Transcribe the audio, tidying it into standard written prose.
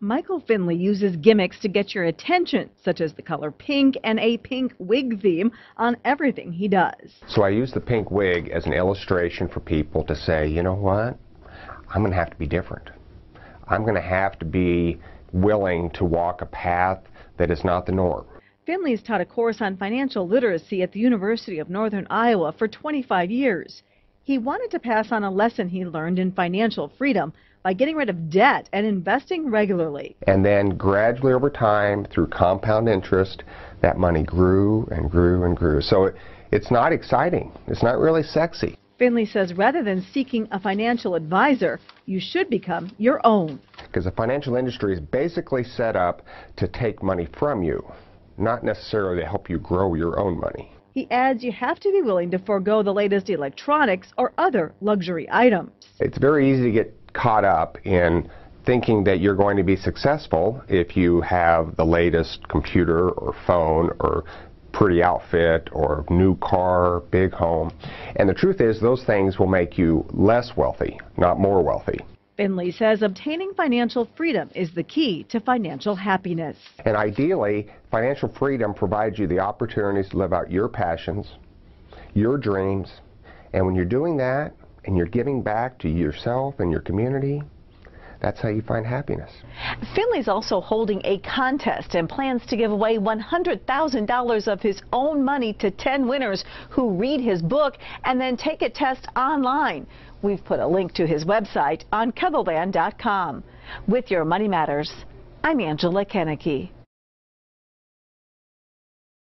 Michael Finley uses gimmicks to get your attention, such as the color pink and a pink wig theme on everything he does. So I use the pink wig as an illustration for people to say, you know what, I'm going to have to be different. I'm going to have to be willing to walk a path that is not the norm. Finley's taught a course on financial literacy at the University of Northern Iowa for 25 years. He wanted to pass on a lesson he learned in financial freedom by getting rid of debt and investing regularly. And then gradually over time, through compound interest, that money grew and grew and grew. So it's not exciting. It's not really sexy. Finley says rather than seeking a financial advisor, you should become your own. Because the financial industry is basically set up to take money from you, not necessarily to help you grow your own money. He adds you have to be willing to forego the latest electronics or other luxury items. It's very easy to get caught up in thinking that you're going to be successful if you have the latest computer or phone or pretty outfit or new car, big home. And the truth is those things will make you less wealthy, not more wealthy. Finley says obtaining financial freedom is the key to financial happiness. And ideally, financial freedom provides you the opportunities to live out your passions, your dreams, and when you're doing that and you're giving back to yourself and your community, that's how you find happiness. Finley's also holding a contest and plans to give away $100,000 of his own money to 10 winners who read his book and then take a test online. We've put a link to his website on KELOLAND.com. With your Money Matters, I'm Angela Kennecke.